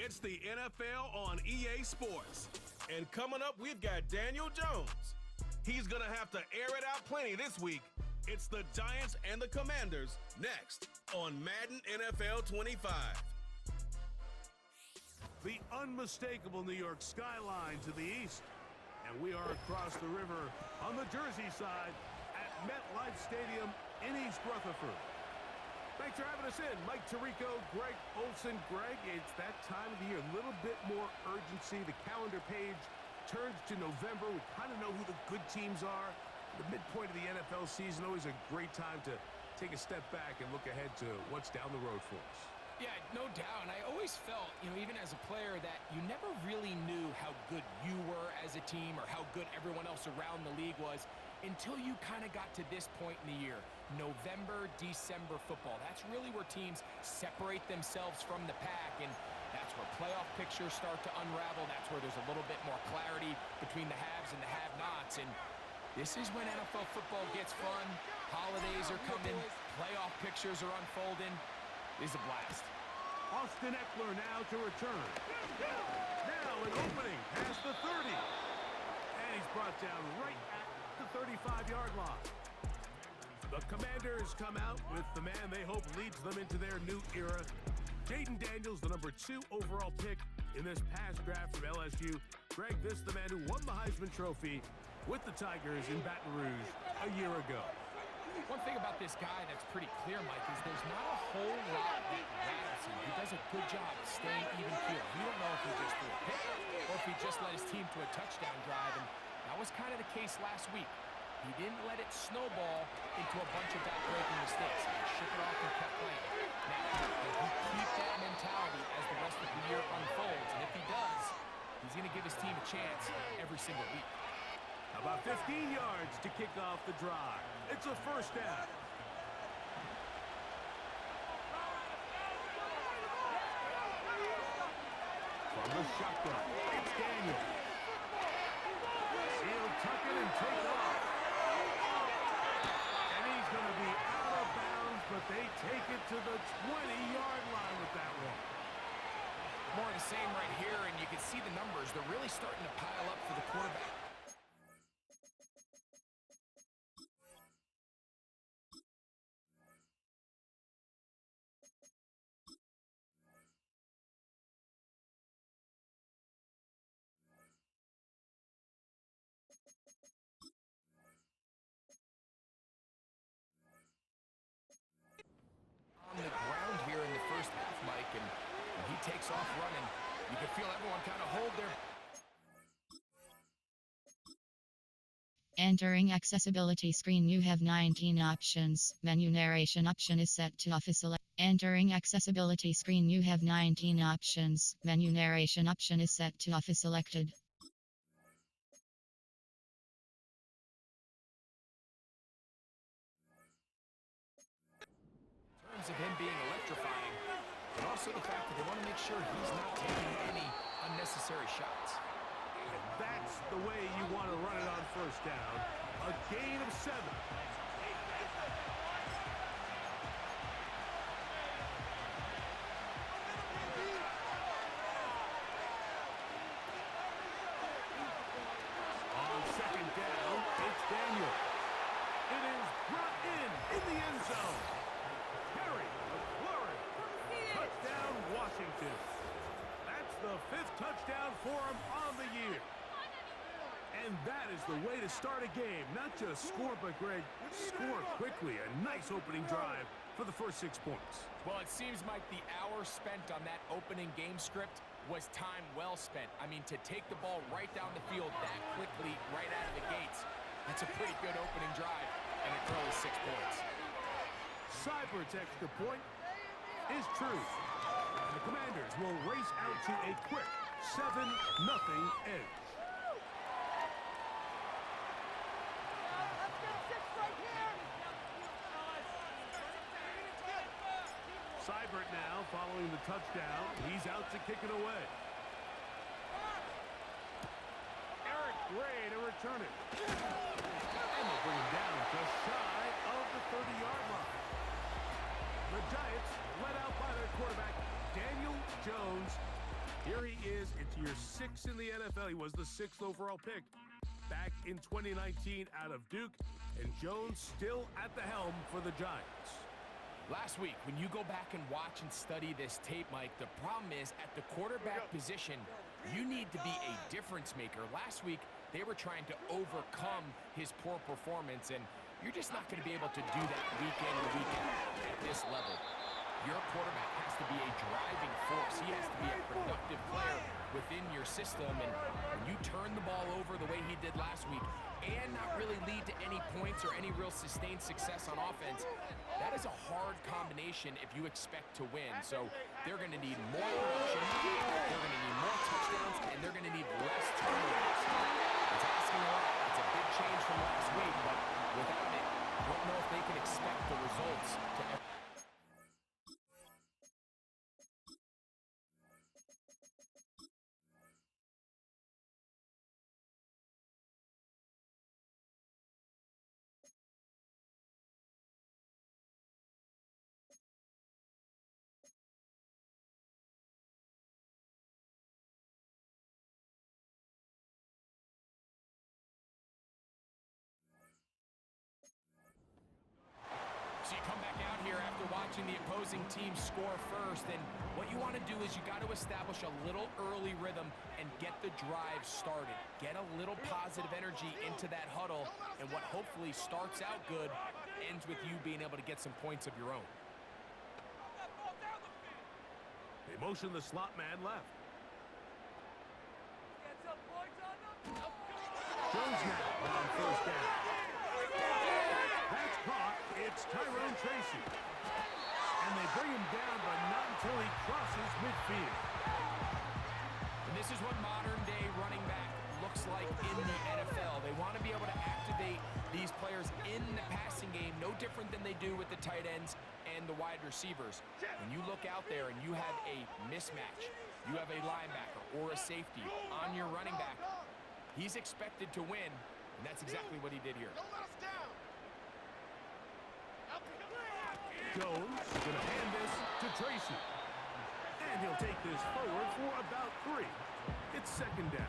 It's the NFL on EA Sports. And coming up, we've got Daniel Jones. He's going to have to air it out plenty this week. It's the Giants and the Commanders next on Madden NFL 25. The unmistakable New York skyline to the east. And we are across the river on the Jersey side at MetLife Stadium in East Rutherford. Thanks for having us in. Mike Tirico, Greg Olson. Greg, it's that time of the year. A little bit more urgency. The calendar page turns to November. We kind of know who the good teams are. The midpoint of the NFL season, always a great time to take a step back and look ahead to what's down the road for us. Yeah, no doubt. And I always felt, even as a player, that you never really knew how good you were as a team or how good everyone else around the league was until you kind of got to this point in the year. November, December football. That's really where teams separate themselves from the pack, and that's where playoff pictures start to unravel. That's where there's a little bit more clarity between the haves and the have-nots. And this is when NFL football gets fun. Holidays are coming. Playoff pictures are unfolding. This is a blast. Austin Eckler now to return. Now an opening past the 30. And he's brought down right at the 35-yard line. The Commanders come out with the man they hope leads them into their new era. Jayden Daniels, the number 2 overall pick in this past draft from LSU. Greg, this is the man who won the Heisman Trophy with the Tigers in Baton Rouge a year ago. One thing about this guy that's pretty clear, Mike, is there's not a whole lot that rattles him. He does a good job staying even keel. We don't know if he just threw a pick or if he just led his team to a touchdown drive, and that was kind of the case last week. He didn't let it snowball into a bunch of back-breaking mistakes. He shook it off and kept playing. Now, if he keeps that mentality as the rest of the year unfolds, and if he does, he's going to give his team a chance every single week. About 15 yards to kick off the drive. It's a first down. From the shotgun, it's Daniel. He'll tuck it and take off. And he's going to be out of bounds, but they take it to the 20-yard line with that one. More of the same right here, and you can see the numbers. They're really starting to pile up for the quarterback. On the ground here in the first half, Mike, and when he takes off running, you can feel everyone kind of hold their... Entering accessibility screen, you have 19 options. Menu narration option is set to off. Entering accessibility screen, you have 19 options. Menu narration option is set to off. Selected. In terms of him being electrifying, but also the fact that they want to make sure he's not taking any unnecessary shots. And that's the way you want to run it on first down. A gain of 7. On second down, it's Daniel. It is brought in the end zone. Perry, McLaurin. Touchdown, Washington. That's the 5th touchdown for him on the year. And that is the way to start a game. Not just score, but, Greg, score quickly. A nice opening drive for the first 6 points. Well, it seems like the hour spent on that opening game script was time well spent. I mean, to take the ball right down the field that quickly, right out of the gates, that's a pretty good opening drive, and it throws 6 points. Seibert's extra point is true. And the Commanders will race out to a quick 7-0 edge. Seibert now following the touchdown. He's out to kick it away. Eric Gray to return it. And they'll bring him down just shy of the 30-yard line. The Giants led out by their quarterback, Daniel Jones. Here he is into year 6 in the NFL. He was the 6th overall pick back in 2019 out of Duke, and Jones still at the helm for the Giants. Last week, when you go back and watch and study this tape, Mike, the problem is at the quarterback position, you need to be a difference maker. Last week, they were trying to overcome his poor performance, and you're just not going to be able to do that week in and week out at this level. Your quarterback has to be a driving force. He has to be a productive player within your system, and when you turn the ball over the way he did last week and not really lead to any points or any real sustained success on offense, that is a hard combination if you expect to win. So they're going to need more production, they're going to need more touchdowns, and they're going to need less turnovers. It's asking a lot. It's a big change from last week, but without it, I don't know if they can expect the results to ever. So you come back out here after watching the opposing team score first, and what you want to do is you got to establish a little early rhythm and get the drive started. Get a little positive energy into that huddle, and what hopefully starts out good ends with you being able to get some points of your own. They motion the slot man left. Jones now on first down. That's caught. It's Tyrone Tracy. And they bring him down, but not until he crosses midfield. And this is what modern-day running back looks like in the NFL. They want to be able to activate these players in the passing game, no different than they do with the tight ends and the wide receivers. When you look out there and you have a mismatch, you have a linebacker or a safety on your running back, he's expected to win, and that's exactly what he did here. Jones going to hand this to Tracy. And he'll take this forward for about 3. It's second down.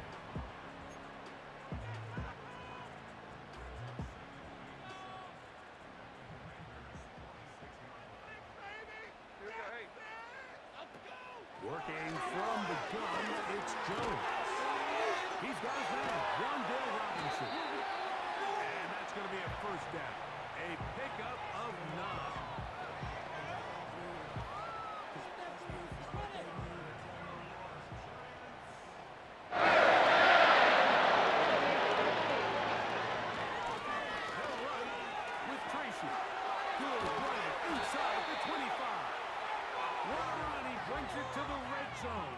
Working from the gun, it's Jones. He's got his man, Wandale Robinson. And that's going to be a first down. A pickup of 9.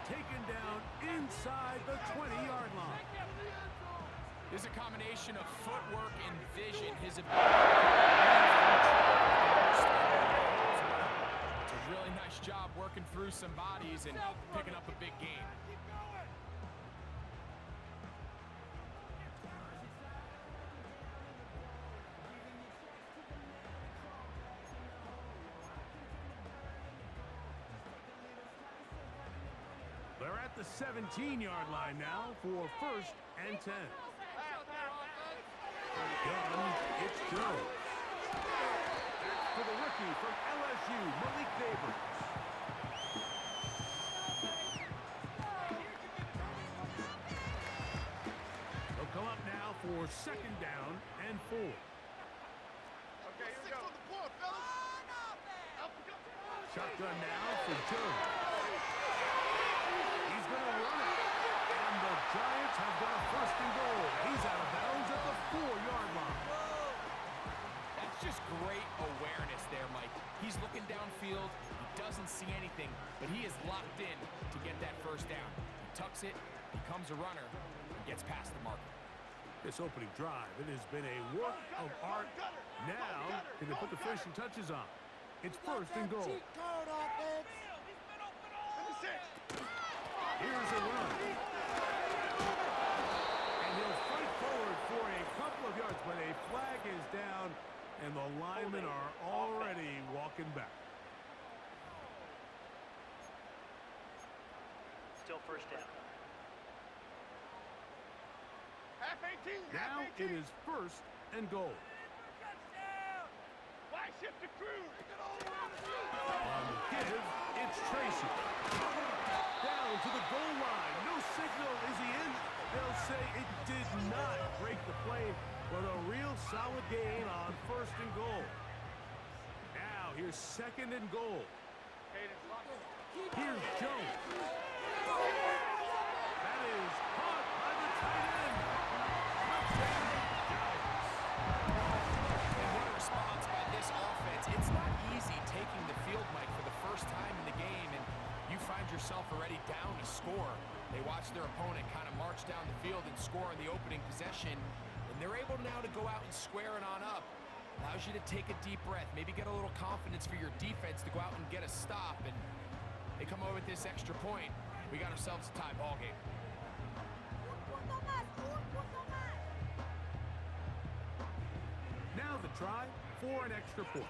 Taken down inside the 20-yard line. There's a combination of footwork and vision. His ability it's a really nice job working through some bodies and picking up a big gain. They're at the 17-yard line now for first and 10. Gun, it's Jones. That's for the rookie from LSU, Malik Neighbors. They'll come up now for second down and 4. Okay, here we go. Shotgun now for Jones. He's going to run it. And the Giants have got a first and goal. He's out of bounds at the 4-yard line. That's just great awareness there, Mike. He's looking downfield. He doesn't see anything, but he is locked in to get that first down. He tucks it, becomes a runner, and gets past the marker. This opening drive, it has been a work of art. Now, can they put the finishing touches on? It's first and goal. Here's a run. And he'll fight forward for a couple of yards, but a flag is down, and the linemen are already walking back. still first down. Half 18. Now half 18. it is first and goal. Why shift the crew? On the give, it's Tracy. Down to the goal line. No signal. Is he in? They'll say it did not break the plane, but a real solid gain on first and goal. Now here's second and goal. Here's Jones. That is caught by the tight end. Touchdown, Giants. And what a response by this offense. It's not easy taking the field, Mike, for the first time in the game, and you find yourself already down to score. They watch their opponent kind of march down the field and score in the opening possession, and they're able now to go out and square it on up. Allows you to take a deep breath, maybe get a little confidence for your defense to go out and get a stop, and they come over with this extra point. We got ourselves a tie ball game. Now the try for an extra point.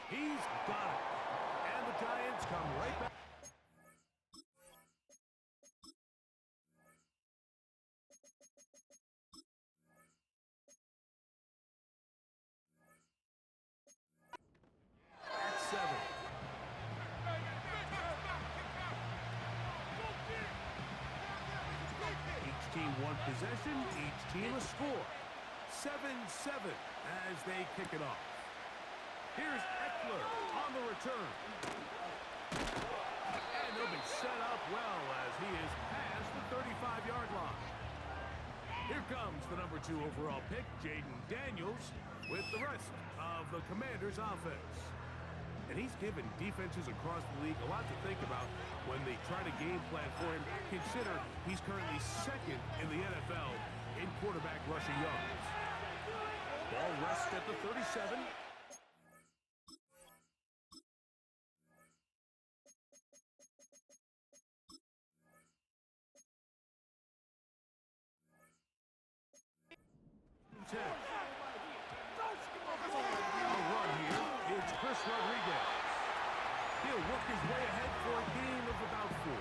He's got it. And the Giants come right back. At 7. Each team one possession, each team a score. 7-7 as they kick it off. Here's Eckler on the return. And he'll be set up well as he is past the 35-yard line. Here comes the number 2 overall pick, Jaden Daniels, with the rest of the Commanders' offense. And he's given defenses across the league a lot to think about when they try to game plan for him. Consider he's currently second in the NFL in quarterback rushing yards. Ball rests at the 37. A run here. It's Chris Rodriguez. He'll work his way ahead for a gain of about 4.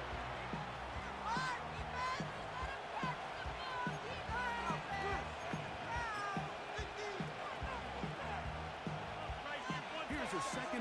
Here's a second